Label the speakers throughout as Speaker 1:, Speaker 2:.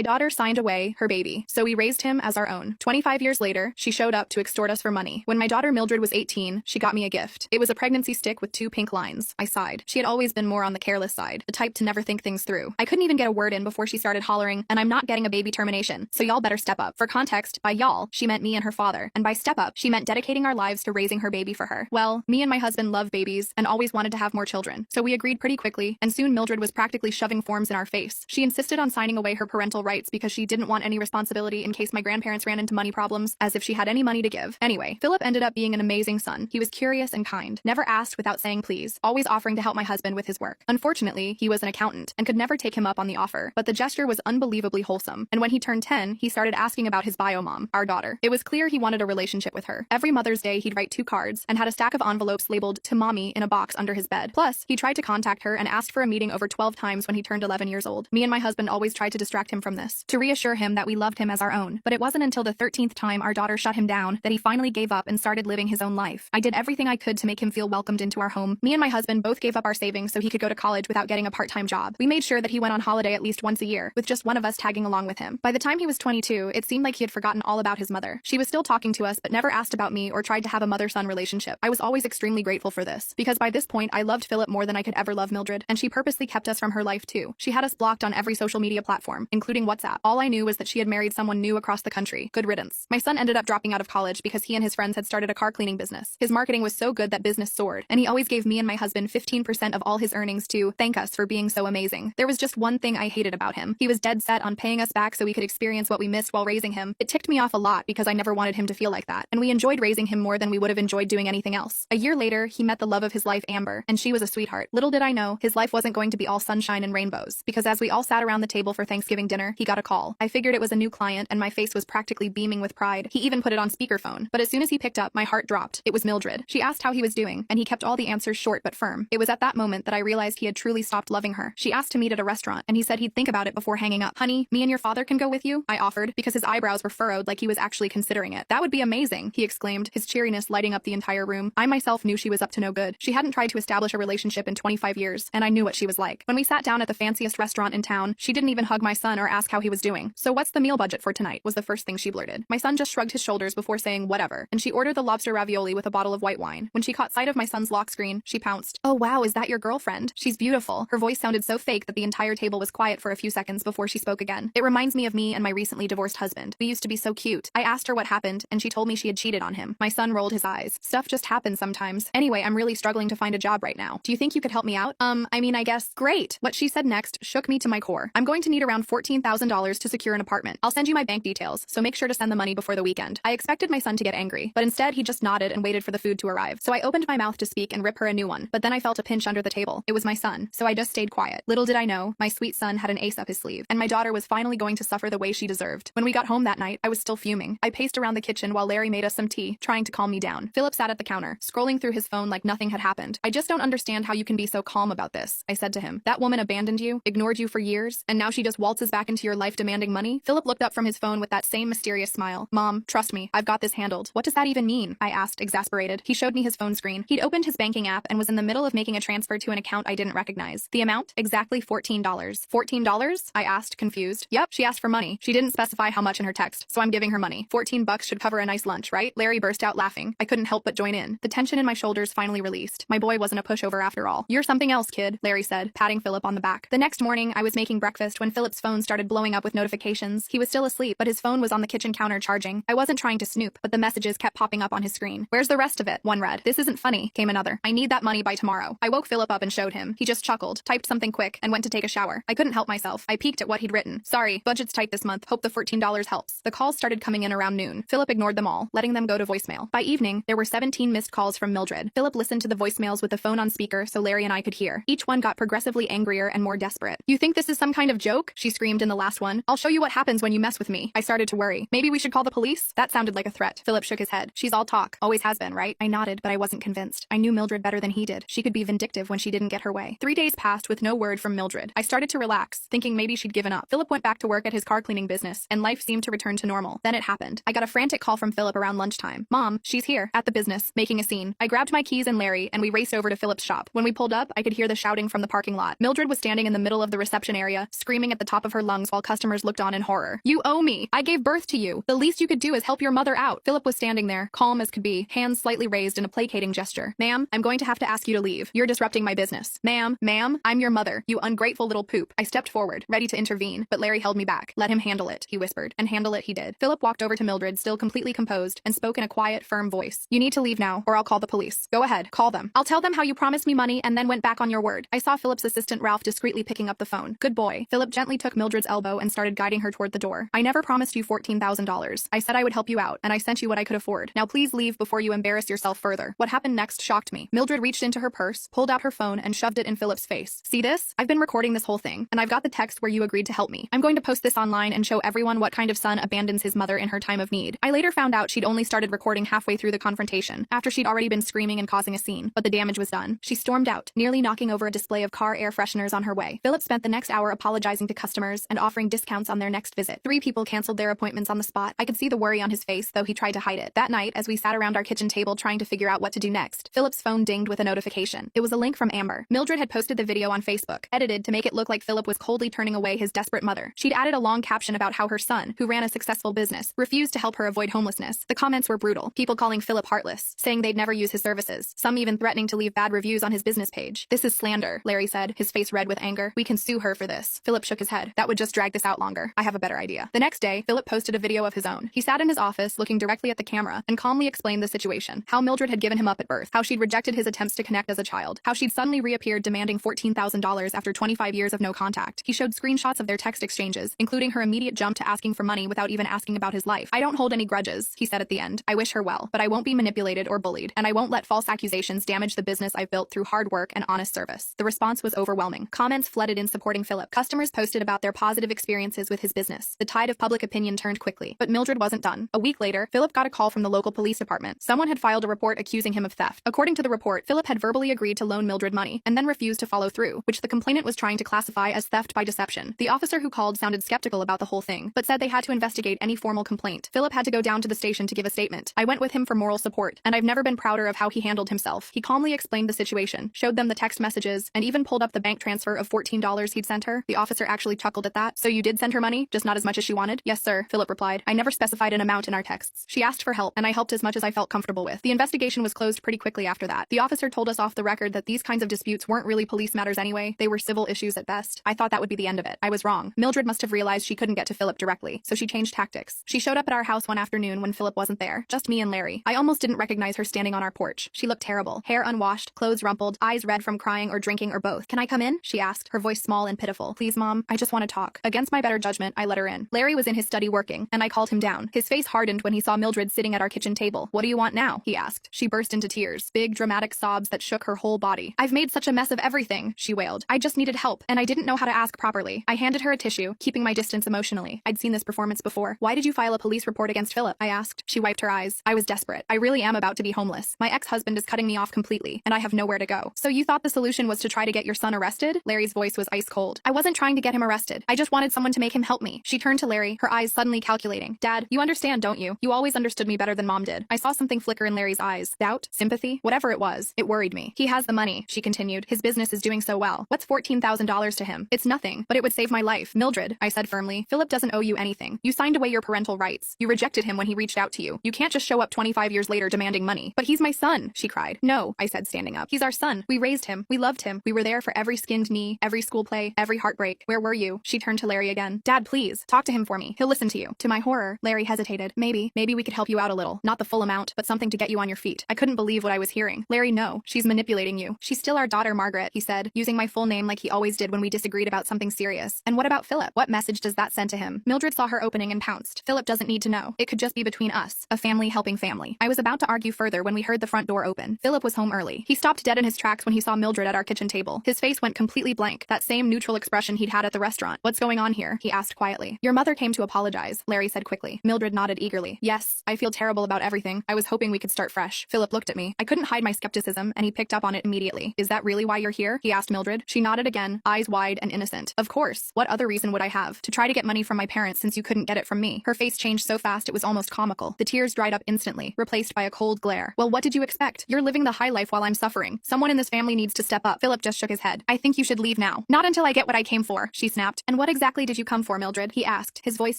Speaker 1: My daughter signed away her baby, so we raised him as our own. 25 years later, she showed up to extort us for money. When my daughter Mildred was 18, she got me a gift. It was a pregnancy stick with 2 pink lines. I sighed. She had always been more on the careless side, the type to never think things through. I couldn't even get a word in before she started hollering, and I'm not getting a baby termination, so y'all better step up. For context, by y'all, she meant me and her father, and by step up, she meant dedicating our lives to raising her baby for her. Well, me and my husband love babies and always wanted to have more children, so we agreed pretty quickly, and soon Mildred was practically shoving forms in our face. She insisted on signing away her parental rights because she didn't want any responsibility in case my grandparents ran into money problems, as if she had any money to give. Anyway, Philip ended up being an amazing son. He was curious and kind, never asked without saying please, always offering to help my husband with his work. Unfortunately, he was an accountant and could never take him up on the offer, but the gesture was unbelievably wholesome. And when he turned 10, he started asking about his bio mom, our daughter. It was clear he wanted a relationship with her. Every Mother's Day, he'd write 2 cards and had a stack of envelopes labeled "to mommy" in a box under his bed. Plus, he tried to contact her and asked for a meeting over 12 times when he turned 11 years old. Me and my husband always tried to distract him from this, to reassure him that we loved him as our own. But it wasn't until the 13th time our daughter shut him down that he finally gave up and started living his own life. I did everything I could to make him feel welcomed into our home. Me and my husband both gave up our savings so he could go to college without getting a part-time job. We made sure that he went on holiday at least once a year, with just one of us tagging along with him. By the time he was 22, it seemed like he had forgotten all about his mother. She was still talking to us but never asked about me or tried to have a mother-son relationship. I was always extremely grateful for this, because by this point I loved Philip more than I could ever love Mildred, and she purposely kept us from her life too. She had us blocked on every social media platform, including WhatsApp. All I knew was that she had married someone new across the country. Good riddance. My son ended up dropping out of college because he and his friends had started a car cleaning business. His marketing was so good that business soared, and he always gave me and my husband 15% of all his earnings to thank us for being so amazing. There was just one thing I hated about him. He was dead set on paying us back so we could experience what we missed while raising him. It ticked me off a lot because I never wanted him to feel like that, and we enjoyed raising him more than we would have enjoyed doing anything else. A year later, he met the love of his life, Amber, and she was a sweetheart. Little did I know, his life wasn't going to be all sunshine and rainbows, because as we all sat around the table for Thanksgiving dinner, he got a call. I figured it was a new client, and my face was practically beaming with pride. He even put it on speakerphone, but as soon as he picked up, my heart dropped. It was Mildred. She asked how he was doing, and he kept all the answers short but firm. It was at that moment that I realized he had truly stopped loving her. She asked to meet at a restaurant, and he said he'd think about it before hanging up. Honey, me and your father can go with you? I offered, because his eyebrows were furrowed like he was actually considering it. That would be amazing, he exclaimed, his cheeriness lighting up the entire room. I myself knew she was up to no good. She hadn't tried to establish a relationship in 25 years, and I knew what she was like. When we sat down at the fanciest restaurant in town, she didn't even hug my son or ask how he was doing. So what's the meal budget for tonight, was the first thing she blurted. My son just shrugged his shoulders before saying whatever, and she ordered the lobster ravioli with a bottle of white wine. When she caught sight of my son's lock screen, she pounced. Oh wow, is that your girlfriend? She's beautiful. Her voice sounded so fake that the entire table was quiet for a few seconds before she spoke again. It reminds me of me and my recently divorced husband. We used to be so cute. I asked her what happened, and she told me she had cheated on him. My son rolled his eyes. Stuff just happens sometimes. Anyway, I'm really struggling to find a job right now. Do you think you could help me out? I guess. Great. What she said next shook me to my core. I'm going to need around $14,000 to secure an apartment. I'll send you my bank details, so make sure to send the money before the weekend. I expected my son to get angry, but instead he just nodded and waited for the food to arrive. So I opened my mouth to speak and rip her a new one, but then I felt a pinch under the table. It was my son, so I just stayed quiet. Little did I know, my sweet son had an ace up his sleeve, and my daughter was finally going to suffer the way she deserved. When we got home that night, I was still fuming. I paced around the kitchen while Larry made us some tea, trying to calm me down. Philip sat at the counter, scrolling through his phone like nothing had happened. I just don't understand how you can be so calm about this, I said to him. That woman abandoned you, ignored you for years, and now she just waltzes back into your life demanding money? Philip looked up from his phone with that same mysterious smile. Mom, trust me, I've got this handled. What does that even mean? I asked, exasperated. He showed me his phone screen. He'd opened his banking app and was in the middle of making a transfer to an account I didn't recognize. The amount? Exactly $14. $14? I asked, confused. Yep, she asked for money. She didn't specify how much in her text, so I'm giving her money. $14 should cover a nice lunch, right? Larry burst out laughing. I couldn't help but join in. The tension in my shoulders finally released. My boy wasn't a pushover after all. You're something else, kid, Larry said, patting Philip on the back. The next morning, I was making breakfast when Philip's phone started blowing up with notifications. He was still asleep, but his phone was on the kitchen counter charging. I wasn't trying to snoop, but the messages kept popping up on his screen. Where's the rest of it? One read. This isn't funny, came another. I need that money by tomorrow. I woke Philip up and showed him. He just chuckled, typed something quick, and went to take a shower. I couldn't help myself. I peeked at what he'd written. Sorry, budget's tight this month. Hope the $14 helps. The calls started coming in around noon. Philip ignored them all, letting them go to voicemail. By evening, there were 17 missed calls from Mildred. Philip listened to the voicemails with the phone on speaker so Larry and I could hear. Each one got progressively angrier and more desperate. You think this is some kind of joke? She screamed in the last one. I'll show you what happens when you mess with me. I started to worry. Maybe we should call the police? That sounded like a threat. Philip shook his head. She's all talk. Always has been, right? I nodded, but I wasn't convinced. I knew Mildred better than he did. She could be vindictive when she didn't get her way. 3 days passed with no word from Mildred. I started to relax, thinking maybe she'd given up. Philip went back to work at his car cleaning business, and life seemed to return to normal. Then it happened. I got a frantic call from Philip around lunchtime. Mom, she's here, at the business, making a scene. I grabbed my keys and Larry, and we raced over to Philip's shop. When we pulled up, I could hear the shouting from the parking lot. Mildred was standing in the middle of the reception area, screaming at the top of her lungs silence while customers looked on in horror. You owe me. I gave birth to you. The least you could do is help your mother out. Philip was standing there, calm as could be, hands slightly raised in a placating gesture. Ma'am, I'm going to have to ask you to leave. You're disrupting my business. Ma'am, I'm your mother, you ungrateful little poop. I stepped forward, ready to intervene, but Larry held me back. Let him handle it, he whispered, and handle it he did. Philip walked over to Mildred, still completely composed, and spoke in a quiet, firm voice. You need to leave now, or I'll call the police. Go ahead, call them. I'll tell them how you promised me money and then went back on your word. I saw Philip's assistant Ralph discreetly picking up the phone. Good boy. Philip gently took Mildred's elbow and started guiding her toward the door. I never promised you $14,000. I said I would help you out, and I sent you what I could afford. Now please leave before you embarrass yourself further. What happened next shocked me. Mildred reached into her purse, pulled out her phone, and shoved it in Philip's face. See this? I've been recording this whole thing, and I've got the text where you agreed to help me. I'm going to post this online and show everyone what kind of son abandons his mother in her time of need. I later found out she'd only started recording halfway through the confrontation, after she'd already been screaming and causing a scene, but the damage was done. She stormed out, nearly knocking over a display of car air fresheners on her way. Philip spent the next hour apologizing to customers and offering discounts on their next visit. 3 people canceled their appointments on the spot. I could see the worry on his face, though he tried to hide it. That night, as we sat around our kitchen table trying to figure out what to do next, Philip's phone dinged with a notification. It was a link from Amber. Mildred had posted the video on Facebook, edited to make it look like Philip was coldly turning away his desperate mother. She'd added a long caption about how her son, who ran a successful business, refused to help her avoid homelessness. The comments were brutal. People calling Philip heartless, saying they'd never use his services, some even threatening to leave bad reviews on his business page. This is slander, Larry said, his face red with anger. We can sue her for this. Philip shook his head. That would just drag this out longer. I have a better idea. The next day, Philip posted a video of his own. He sat in his office, looking directly at the camera, and calmly explained the situation. How Mildred had given him up at birth, how she'd rejected his attempts to connect as a child, how she'd suddenly reappeared demanding $14,000 after 25 years of no contact. He showed screenshots of their text exchanges, including her immediate jump to asking for money without even asking about his life. I don't hold any grudges, he said at the end. I wish her well, but I won't be manipulated or bullied, and I won't let false accusations damage the business I've built through hard work and honest service. The response was overwhelming. Comments flooded in supporting Philip. Customers posted about their positive experiences with his business. The tide of public opinion turned quickly, but Mildred wasn't done. A week later, Philip got a call from the local police department. Someone had filed a report accusing him of theft. According to the report, Philip had verbally agreed to loan Mildred money and then refused to follow through, which the complainant was trying to classify as theft by deception. The officer who called sounded skeptical about the whole thing, but said they had to investigate any formal complaint. Philip had to go down to the station to give a statement. I went with him for moral support, and I've never been prouder of how he handled himself. He calmly explained the situation, showed them the text messages, and even pulled up the bank transfer of $14 he'd sent her. The officer actually chuckled at that. So you did send her money, just not as much as she wanted? Yes, sir, Philip replied. I never specified an amount in our texts. She asked for help, and I helped as much as I felt comfortable with. The investigation was closed pretty quickly after that. The officer told us off the record that these kinds of disputes weren't really police matters anyway. They were civil issues at best. I thought that would be the end of it. I was wrong. Mildred must have realized she couldn't get to Philip directly, so she changed tactics. She showed up at our house one afternoon when Philip wasn't there. Just me and Larry. I almost didn't recognize her standing on our porch. She looked terrible. Hair unwashed, clothes rumpled, eyes red from crying or drinking or both. Can I come in? She asked, her voice small and pitiful. Please, Mom. I just want to talk. Against my better judgment, I let her in. Larry was in his study working, and I called him down. His face hardened when he saw Mildred sitting at our kitchen table. What do you want now? He asked. She burst into tears, big dramatic sobs that shook her whole body. I've made such a mess of everything, she wailed. I just needed help, and I didn't know how to ask properly. I handed her a tissue, keeping my distance emotionally. I'd seen this performance before. Why did you file a police report against Philip? I asked. She wiped her eyes. I was desperate. I really am about to be homeless. My ex-husband is cutting me off completely, and I have nowhere to go. So you thought the solution was to try to get your son arrested? Larry's voice was ice cold. I wasn't trying to get him arrested. I just wanted someone to make him help me. She turned to Larry, her eyes suddenly calculating. Dad, you understand, don't you? You always understood me better than Mom did. I saw something flicker in Larry's eyes. Doubt? Sympathy? Whatever it was. It worried me. He has the money, she continued. His business is doing so well. What's $14,000 to him? It's nothing, but it would save my life. Mildred, I said firmly, Philip doesn't owe you anything. You signed away your parental rights. You rejected him when he reached out to you. You can't just show up 25 years later demanding money. But he's my son, she cried. No, I said, standing up. He's our son. We raised him. We loved him. We were there for every skinned knee, every school play, every heartbreak. Where were you? She turned to Larry again. Dad, please, talk to him for me. He'll listen to you. To my horror, Larry hesitated. Maybe we could help you out a little. Not the full amount, but something to get you on your feet. I couldn't believe what I was hearing. Larry, no. She's manipulating you. She's still our daughter, Margaret, he said, using my full name like he always did when we disagreed about something serious. And what about Philip? What message does that send to him? Mildred saw her opening and pounced. Philip doesn't need to know. It could just be between us. A family helping family. I was about to argue further when we heard the front door open. Philip was home early. He stopped dead in his tracks when he saw Mildred at our kitchen table. His face went completely blank, that same neutral expression he'd had at the restaurant. What's going on here? He asked quietly. Your mother came to apologize, Larry said quickly. Mildred nodded eagerly. Yes, I feel terrible about everything. I was hoping we could start fresh. Philip looked at me. I couldn't hide my skepticism, and he picked up on it immediately. Is that really why you're here? He asked Mildred. She nodded again, eyes wide and innocent. Of course. What other reason would I have? To try to get money from my parents since you couldn't get it from me. Her face changed so fast it was almost comical. The tears dried up instantly, replaced by a cold glare. Well, what did you expect? You're living the high life while I'm suffering. Someone in this family needs to step up. Philip just shook his head. I think you should leave now. Not until I get what I came for, she snapped. And what exactly did you come for, Mildred? He asked, his voice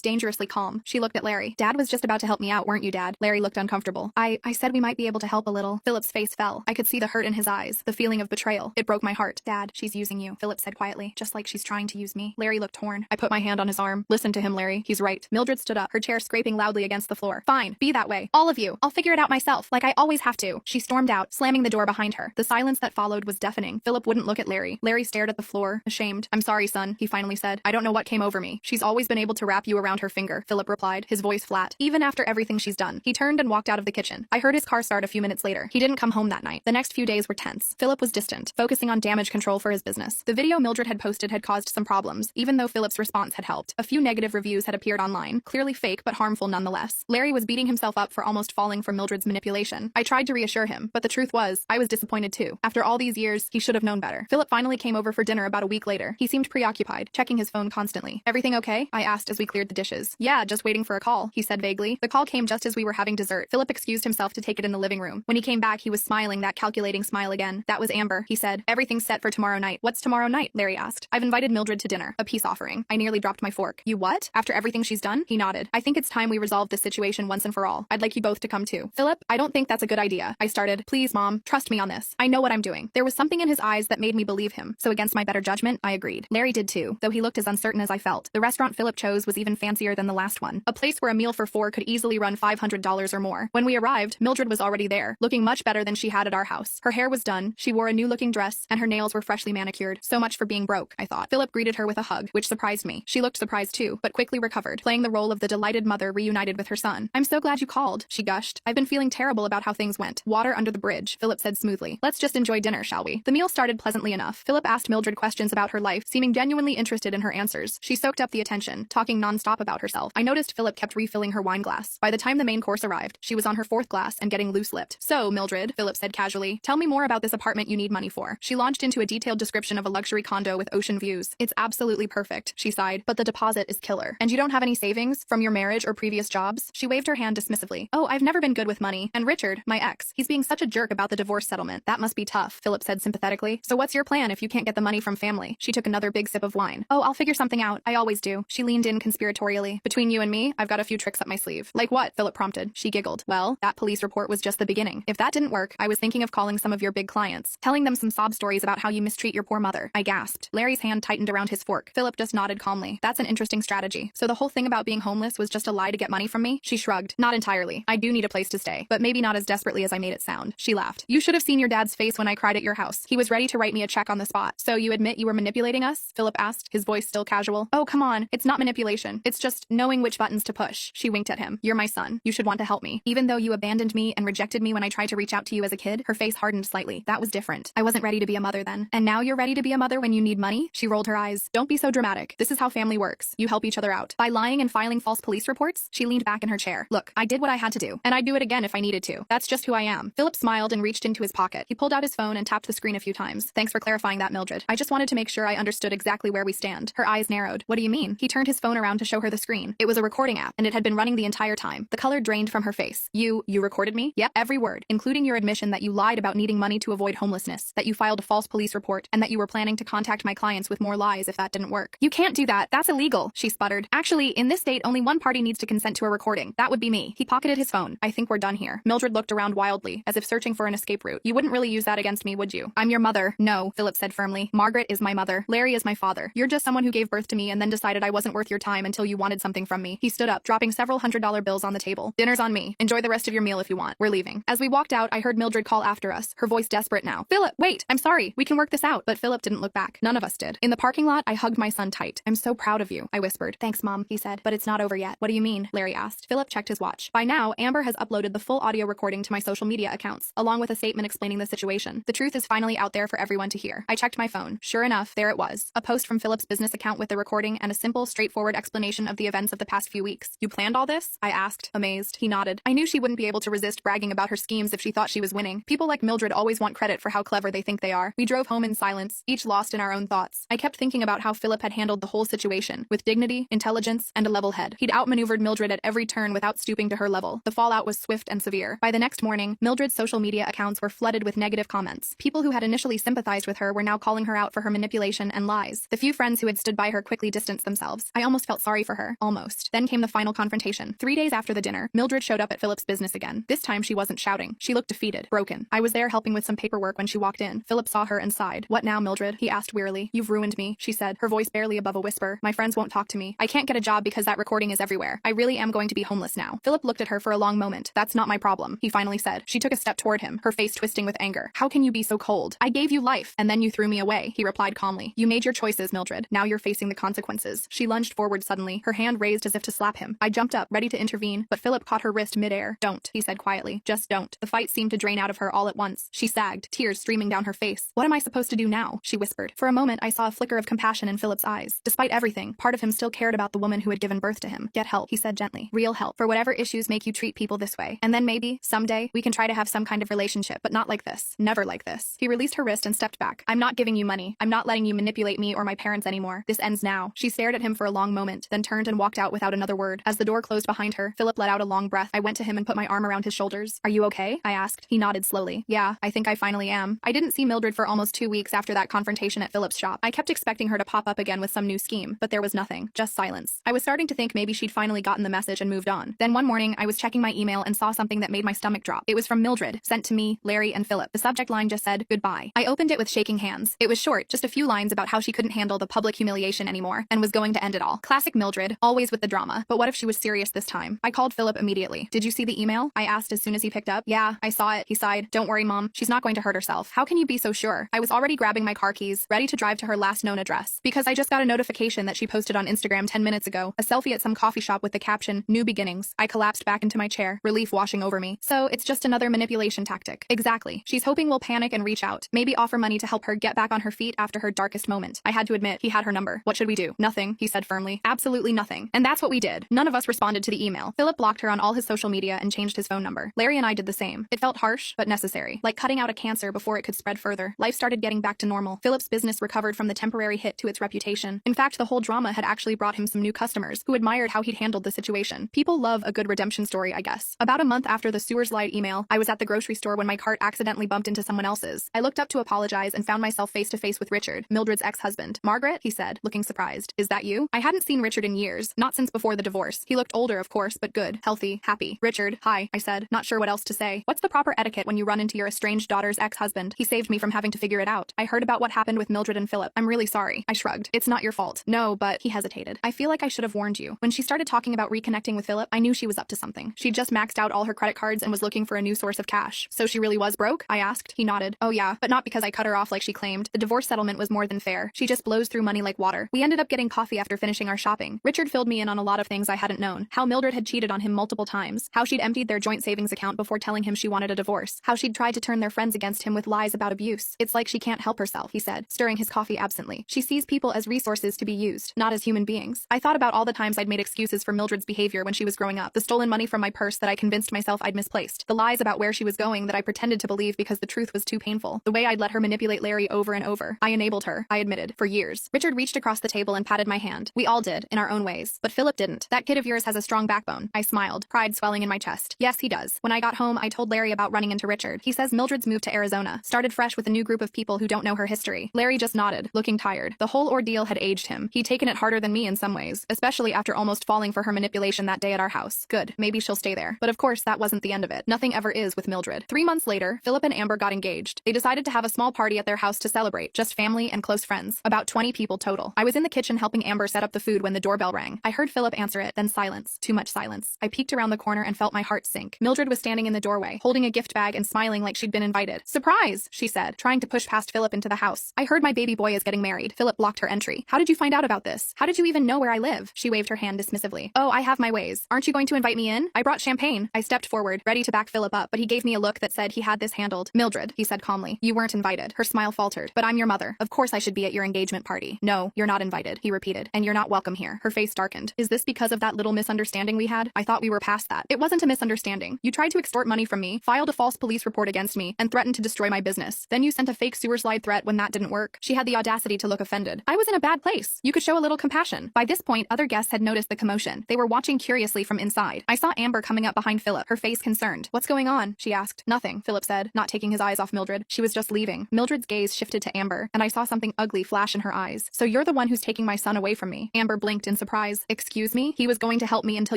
Speaker 1: dangerously calm. She looked at Larry. Dad was just about to help me out, weren't you, Dad? Larry looked uncomfortable. I said we might be able to help a little. Philip's face fell. I could see the hurt in his eyes, the feeling of betrayal. It broke my heart. Dad, she's using you, Philip said quietly, just like she's trying to use me. Larry looked torn. I put my hand on his arm. Listen to him, Larry. He's right. Mildred stood up, her chair scraping loudly against the floor. Fine, be that way. All of you. I'll figure it out myself, like I always have to. She stormed out, slamming the door behind her. The silence that followed was deafening. Philip wouldn't look at Larry. Larry stared at the floor, ashamed. I'm sorry, son, he finally said. I don't know what came over me. She's always been able to wrap you around her finger, Philip replied, his voice flat. Even after everything she's done. He turned and walked out of the kitchen. I heard his car start a few minutes later. He didn't come home that night. The next few days were tense. Philip was distant, focusing on damage control for his business. The video Mildred had posted had caused some problems, even though Philip's response had helped. A few negative reviews had appeared online, clearly fake but harmful nonetheless. Larry was beating himself up for almost falling for Mildred's manipulation. I tried to reassure him, but the truth was, I was disappointed too. After all these years, he should have known better. Philip finally came over for dinner about a week later. He seemed preoccupied, checking his phone constantly. Everything okay? I asked as we cleared the dishes. Yeah, just waiting for a call, he said vaguely. The call came just as we were having dessert. Philip excused himself to take it in the living room. When he came back, he was smiling that calculating smile again. That was Amber, he said. Everything's set for tomorrow night. What's tomorrow night? Larry asked. I've invited Mildred to dinner, a peace offering. I nearly dropped my fork. You what? After everything she's done? He nodded. I think it's time we resolve this situation once and for all. I'd like you both to come too. Philip, I don't think that's a good idea. I started. Please, Mom, trust me on this. I know what I'm doing. There was something in his eyes that made me believe him, so against my better judgment, I agreed. Larry did too, though he looked as uncertain as I felt. The restaurant Philip chose was even fancier than the last one, a place where a meal for four could easily run $500 or more. When we arrived, Mildred was already there, looking much better than she had at our house. Her hair was done, she wore a new-looking dress, and her nails were freshly manicured. So much for being broke, I thought. Philip greeted her with a hug, which surprised me. She looked surprised too, but quickly recovered, playing the role of the delighted mother reunited with her son. I'm so glad you called, she gushed. I've been feeling terrible about how things went. Water under the bridge, Philip said smoothly. Let's just enjoy dinner, shall we? The meal started pleasantly enough. Philip asked Mildred questions about her life, seeming genuinely interested in her answers. She soaked up the attention, talking non-stop about herself. I noticed Philip kept refilling her wine glass. By the time the main course arrived, she was on her fourth glass and getting loose-lipped. So, Mildred, Philip said casually, tell me more about this apartment you need money for. She launched into a detailed description of a luxury condo with ocean views. It's absolutely perfect, she sighed, but the deposit is killer. And you don't have any savings from your marriage or previous jobs? She waved her hand dismissively. Oh, I've never been good with money. And Richard, my ex, he's being such a jerk about the divorce settlement. That must be tough, Philip said sympathetically. So what's your plan if you can't get the money from family? She took another big sip of wine. Oh, I'll figure something out. I always do. She leaned in conspiratorially. Between you and me, I've got a few tricks up my sleeve. Like what? Philip prompted. She giggled. Well, that police report was just the beginning. If that didn't work, I was thinking of calling some of your big clients, telling them some sob stories about how you mistreat your poor mother. I gasped. Larry's hand tightened around his fork. Philip just nodded calmly. That's an interesting strategy. So the whole thing about being homeless was just a lie to get money from me? She shrugged. Not entirely. I do need a place to stay, but maybe not as desperately as I made it sound. She laughed. You should have seen your dad's face when I cried at your house. He was ready to write me a check on the spot. So you admit you were manipulating us? Philip asked, his voice still casual. Oh, come on. It's not manipulation. It's just knowing which buttons to push. She winked at him. You're my son. You should want to help me. Even though you abandoned me and rejected me when I tried to reach out to you as a kid, her face hardened slightly. That was different. I wasn't ready to be a mother then. And now you're ready to be a mother when you need money? She rolled her eyes. Don't be so dramatic. This is how family works. You help each other out. By lying and filing false police reports? She leaned back in her chair. Look, I did what I had to do, and I'd do it again if I needed to. That's just who I am. Philip smiled and reached into his pocket. He pulled out his phone and tapped the screen a few times. Thanks for clarifying that, Mildred. I just wanted to make sure I understood exactly where we stand. Her eyes narrowed. What do you mean? He turned his phone around to show her the screen. It was a recording app, and it had been running the entire time. The color drained from her face. You recorded me? Yep, every word, including your admission that you lied about needing money to avoid homelessness, that you filed a false police report, and that you were planning to contact my clients with more lies if that didn't work. You can't do that. That's illegal, she sputtered. Actually, in this state, only one party needs to consent to a recording. That would be me. He pocketed his phone. I think we're done here. Mildred looked around wildly, as if searching for an escape route. You wouldn't really use that against me, would you? I'm your mother. No, Philip said firmly. Margaret is my mother. Larry is my father. You're just someone who gave birth to me and then decided I wasn't worth your time until you wanted something from me. He stood up, dropping several $100 bills on the table. Dinner's on me. Enjoy the rest of your meal if you want. We're leaving. As we walked out, I heard Mildred call after us, her voice desperate now. Philip, wait! I'm sorry. We can work this out. But Philip didn't look back. None of us did. In the parking lot, I hugged my son tight. I'm so proud of you, I whispered. Thanks, Mom, he said. But it's not over yet. What do you mean? Larry asked. Philip checked his watch. By now, Amber has uploaded the full audio recording to my social media accounts, along with a statement explaining the situation. The truth is finally out there for everyone to hear. I checked my phone. Sure enough, there it was. A post from Philip's business account with the recording and a simple, straightforward explanation of the events of the past few weeks. You planned all this? I asked, amazed. He nodded. I knew she wouldn't be able to resist bragging about her schemes if she thought she was winning. People like Mildred always want credit for how clever they think they are. We drove home in silence, each lost in our own thoughts. I kept thinking about how Philip had handled the whole situation, with dignity, intelligence, and a level head. He'd outmaneuvered Mildred at every turn without stooping to her level. The fallout was swift and severe. By the next morning, Mildred's social media accounts were flooded with negative comments. People who had initially sympathized with her were now calling her out for her manipulation and lies. The few friends who had stood by by her quickly distanced themselves. I almost felt sorry for her. Almost. Then came the final confrontation. 3 days after the dinner, Mildred showed up at Philip's business again. This time she wasn't shouting. She looked defeated, broken. I was there helping with some paperwork when she walked in. Philip saw her and sighed. "What now, Mildred?" he asked wearily. "You've ruined me," she said, her voice barely above a whisper. "My friends won't talk to me. I can't get a job because that recording is everywhere. I really am going to be homeless now." Philip looked at her for a long moment. "That's not my problem," he finally said. She took a step toward him, her face twisting with anger. "How can you be so cold? I gave you life, and then you threw me away," he replied calmly. "You made your choices, Mildred. Now you're facing the consequences." She lunged forward suddenly, her hand raised as if to slap him. I jumped up, ready to intervene, but Philip caught her wrist midair. "Don't," he said quietly. "Just don't." The fight seemed to drain out of her all at once. She sagged, tears streaming down her face. "What am I supposed to do now?" she whispered. For a moment, I saw a flicker of compassion in Philip's eyes. Despite everything, part of him still cared about the woman who had given birth to him. "Get help," he said gently. "Real help, for whatever issues make you treat people this way. And then maybe, someday, we can try to have some kind of relationship, but not like this. Never like this." He released her wrist and stepped back. "I'm not giving you money. I'm not letting you manipulate me or my parents anymore. This ends now." She stared at him for a long moment, then turned and walked out without another word. As the door closed behind her, Philip let out a long breath. I went to him and put my arm around his shoulders. "Are you okay?" I asked. He nodded slowly. "Yeah, I think I finally am." I didn't see Mildred for almost 2 weeks after that confrontation at Philip's shop. I kept expecting her to pop up again with some new scheme, but there was nothing, just silence. I was starting to think maybe she'd finally gotten the message and moved on. Then one morning, I was checking my email and saw something that made my stomach drop. It was from Mildred, sent to me, Larry, and Philip. The subject line just said, "Goodbye." I opened it with shaking hands. It was short, just a few lines about how she couldn't handle the public humiliation anymore and was going to end it all. Classic Mildred, always with the drama. But what if she was serious this time? I called Philip immediately. "Did you see the email?" I asked as soon as he picked up. "Yeah, I saw it," he sighed. "Don't worry, Mom. She's not going to hurt herself." "How can you be so sure?" I was already grabbing my car keys, ready to drive to her last known address, because I just got a notification that she posted on Instagram 10 minutes ago, a selfie at some coffee shop with the caption, "New beginnings." I collapsed back into my chair, relief washing over me. So it's just another manipulation tactic. Exactly. She's hoping we'll panic and reach out, maybe offer money to help her get back on her feet after her darkest moment. I had to admit, he had her number. "What should we do?" "Nothing," he said firmly. "Absolutely nothing." And that's what we did. None of us responded to the email. Philip blocked her on all his social media and changed his phone number. Larry and I did the same. It felt harsh, but necessary, like cutting out a cancer before it could spread further. Life started getting back to normal. Philip's business recovered from the temporary hit to its reputation. In fact, the whole drama had actually brought him some new customers who admired how he'd handled the situation. People love a good redemption story, I guess. About a month after the sewer slide email, I was at the grocery store when my cart accidentally bumped into someone else's. I looked up to apologize and found myself face to face with Richard, Mildred's ex-husband. "Margaret," he said, looking surprised. "Is that you?" I hadn't seen Richard in years, not since before the divorce. He looked older, of course, but good, healthy, happy. "Richard, hi," I said, not sure what else to say. "What's the proper etiquette when you run into your estranged daughter's ex-husband?" He saved me from having to figure it out. "I heard about what happened with Mildred and Philip. I'm really sorry." I shrugged. "It's not your fault." "No, but," he hesitated. "I feel like I should have warned you." When she started talking about reconnecting with Philip, I knew she was up to something. She'd just maxed out all her credit cards and was looking for a new source of cash. "So she really was broke?" I asked. He nodded. "Oh yeah, but not because I cut her off like she claimed. The divorce settlement was more than fair. She just blows through money like water." We ended up getting coffee after finishing our shopping. Richard filled me in on a lot of things I hadn't known. How Mildred had cheated on him multiple times. How she'd emptied their joint savings account before telling him she wanted a divorce. How she'd tried to turn their friends against him with lies about abuse. "It's like she can't help herself," he said, stirring his coffee absently. "She sees people as resources to be used, not as human beings." I thought about all the times I'd made excuses for Mildred's behavior when she was growing up. The stolen money from my purse that I convinced myself I'd misplaced. The lies about where she was going that I pretended to believe because the truth was too painful. The way I'd let her manipulate Larry over and over. I enabled her, I admitted, for years. Richard reached across the table and patted my hand. We all did, in our own ways. But Philip didn't. "That kid of yours has a strong backbone." I smiled, pride swelling in my chest. "Yes, he does." When I got home, I told Larry about running into Richard. He says Mildred's moved to Arizona, started fresh with a new group of people who don't know her history. Larry just nodded, looking tired. The whole ordeal had aged him. He'd taken it harder than me in some ways, especially after almost falling for her manipulation that day at our house. Good, maybe she'll stay there. But of course, that wasn't the end of it. Nothing ever is with Mildred. 3 months later, Philip and Amber got engaged. They decided to have a small party at their house to celebrate, just family and close friends. About 20 people total. I was in the kitchen helping Amber set up the food when the doorbell rang. I heard Philip answer it, then silence. Too much silence. I peeked around the corner and felt my heart sink. Mildred was standing in the doorway, holding a gift bag and smiling like she'd been invited. "Surprise," she said, trying to push past Philip into the house. "I heard my baby boy is getting married." Philip blocked her entry. "How did you find out about this? How did you even know where I live?" She waved her hand dismissively. "Oh, I have my ways. Aren't you going to invite me in? I brought champagne." I stepped forward, ready to back Philip up, but he gave me a look that said he had this handled. "Mildred," he said calmly, "you weren't invited." Her smile faltered. "But I'm your mother. Of course I should be at your engagement party." "No, you're not invited," he repeated, "and you're not welcome here." Her face darkened. "Is this because of that little misunderstanding we had? I thought we were past that." "It wasn't a misunderstanding. You tried to extort money from me, filed a false police report against me, and threatened to destroy my business. Then you sent a fake sewer slide threat when that didn't work." She had the audacity to look offended. "I was in a bad place. You could show a little compassion." By this point, other guests had noticed the commotion. They were watching curiously from inside. I saw Amber coming up behind Philip, her face concerned. "What's going on?" she asked. "Nothing," Philip said, not taking his eyes off Mildred. "She was just leaving." Mildred's gaze shifted to Amber, and I saw something ugly flash in her eyes. "So you're the the one who's taking my son away from me. Amber blinked in surprise. Excuse me? He was going to help me until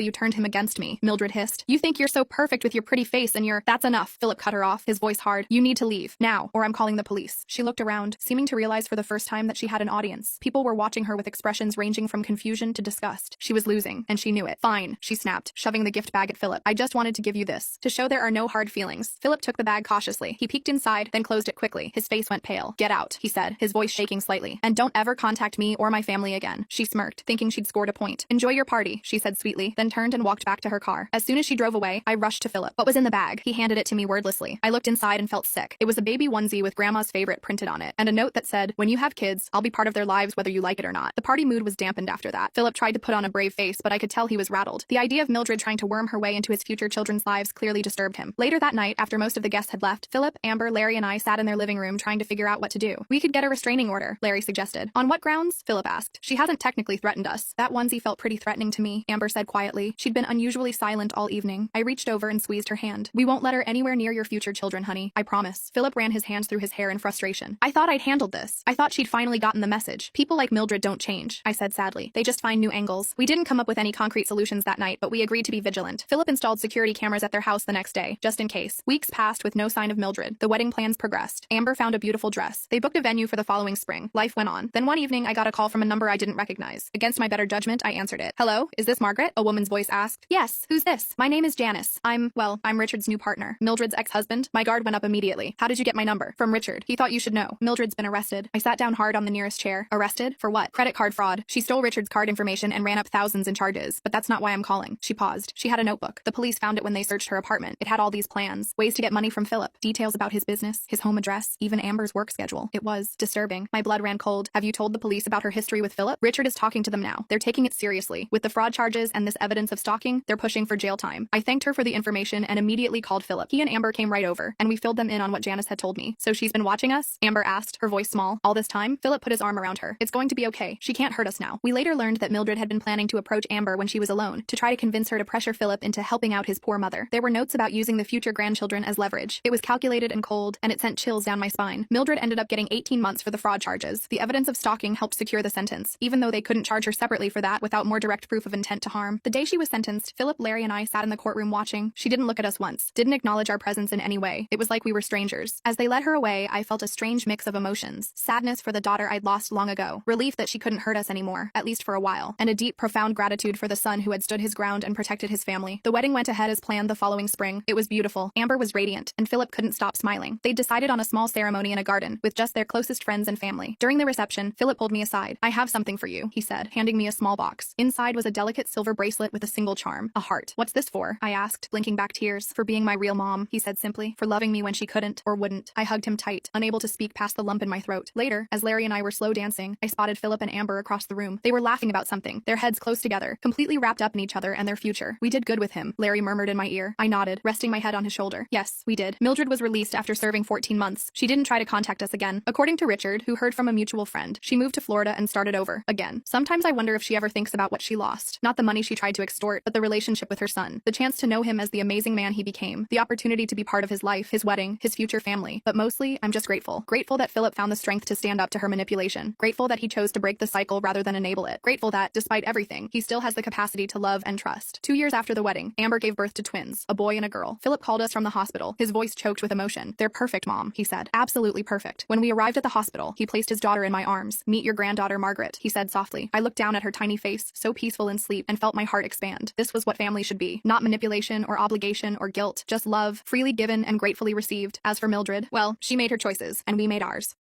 Speaker 1: you turned him against me, Mildred hissed. You think you're so perfect with your pretty face and your— That's enough. Philip cut her off, his voice hard. You need to leave. Now, or I'm calling the police. She looked around, seeming to realize for the first time that she had an audience. People were watching her with expressions ranging from confusion to disgust. She was losing, and she knew it. Fine, she snapped, shoving the gift bag at Philip. I just wanted to give you this, to show there are no hard feelings. Philip took the bag cautiously. He peeked inside, then closed it quickly. His face went pale. Get out, he said, his voice shaking slightly. And don't ever contact me or my family again. She smirked, thinking she'd scored a point. Enjoy your party, she said sweetly, then turned and walked back to her car. As soon as she drove away, I rushed to Philip. What was in the bag? He handed it to me wordlessly. I looked inside and felt sick. It was a baby onesie with grandma's favorite printed on it, and a note that said, when you have kids, I'll be part of their lives whether you like it or not. The party mood was dampened after that. Philip tried to put on a brave face, but I could tell he was rattled. The idea of Mildred trying to worm her way into his future children's lives clearly disturbed him. Later that night, after most of the guests had left, Philip, Amber, Larry, and I sat in their living room trying to figure out what to do. We could get a restraining order, Larry suggested. On what grounds? Philip asked. She hasn't technically threatened us. That onesie felt pretty threatening to me, Amber said quietly. She'd been unusually silent all evening. I reached over and squeezed her hand. We won't let her anywhere near your future children, honey. I promise. Philip ran his hands through his hair in frustration. I thought I'd handled this. I thought she'd finally gotten the message. People like Mildred don't change, I said sadly. They just find new angles. We didn't come up with any concrete solutions that night, but we agreed to be vigilant. Philip installed security cameras at their house the next day, just in case. Weeks passed with no sign of Mildred. The wedding plans progressed. Amber found a beautiful dress. They booked a venue for the following spring. Life went on. Then one evening, I got a call from a number I didn't recognize. Against my better judgment, I answered it. Hello, is this Margaret? A woman's voice asked. Yes, who's this? My name is Janice. I'm Richard's new partner. Mildred's ex-husband. My guard went up immediately. How did you get my number? From Richard. He thought you should know. Mildred's been arrested. I sat down hard on the nearest chair. Arrested? For what? Credit card fraud. She stole Richard's card information and ran up thousands in charges. But that's not why I'm calling. She paused. She had a notebook. The police found it when they searched her apartment. It had all these plans, ways to get money from Philip, details about his business, his home address, even Amber's work schedule. It was disturbing. My blood ran cold. Have you told the police about her history with Philip? Richard is talking to them now. They're taking it seriously. With the fraud charges and this evidence of stalking, they're pushing for jail time. I thanked her for the information and immediately called Philip. He and Amber came right over, and we filled them in on what Janice had told me. So she's been watching us? Amber asked, her voice small. All this time? Philip put his arm around her. It's going to be okay. She can't hurt us now. We later learned that Mildred had been planning to approach Amber when she was alone, to try to convince her to pressure Philip into helping out his poor mother. There were notes about using the future grandchildren as leverage. It was calculated and cold, and it sent chills down my spine. Mildred ended up getting 18 months for the fraud charges. The evidence of stalking helped secure the sentence, even though they couldn't charge her separately for that without more direct proof of intent to harm. The day she was sentenced, Philip, Larry, and I sat in the courtroom watching. She didn't look at us once, didn't acknowledge our presence in any way. It was like we were strangers. As they led her away, I felt a strange mix of emotions. Sadness for the daughter I'd lost long ago, relief that she couldn't hurt us anymore, at least for a while, and a deep, profound gratitude for the son who had stood his ground and protected his family. The wedding went ahead as planned the following spring. It was beautiful. Amber was radiant, and Philip couldn't stop smiling. They'd decided on a small ceremony in a garden, with just their closest friends and family. During the reception, Philip pulled me aside. I have something for you, he said, handing me a small box. Inside was a delicate silver bracelet with a single charm, a heart. What's this for? I asked, blinking back tears. For being my real mom, he said simply. For loving me when she couldn't, or wouldn't. I hugged him tight, unable to speak past the lump in my throat. Later, as Larry and I were slow dancing, I spotted Philip and Amber across the room. They were laughing about something, their heads close together, completely wrapped up in each other and their future. We did good with him, Larry murmured in my ear. I nodded, resting my head on his shoulder. Yes, we did. Mildred was released after serving 14 months. She didn't try to contact us again. According to Richard, who heard from a mutual friend, she moved to Florida and started over, again. Sometimes I wonder if she ever thinks about what she lost. Not the money she tried to extort, but the relationship with her son. The chance to know him as the amazing man he became. The opportunity to be part of his life, his wedding, his future family. But mostly, I'm just grateful. Grateful that Philip found the strength to stand up to her manipulation. Grateful that he chose to break the cycle rather than enable it. Grateful that, despite everything, he still has the capacity to love and trust. 2 years after the wedding, Amber gave birth to twins, a boy and a girl. Philip called us from the hospital, his voice choked with emotion. They're perfect, Mom, he said. Absolutely perfect. When we arrived at the hospital, he placed his daughter in my arms. Meet your granddaughter, Margaret, he said softly. I looked down at her tiny face, so peaceful in sleep, and felt my heart expand. This was what family should be. Not manipulation or obligation or guilt, just love, freely given and gratefully received. As for Mildred, well, she made her choices, and we made ours.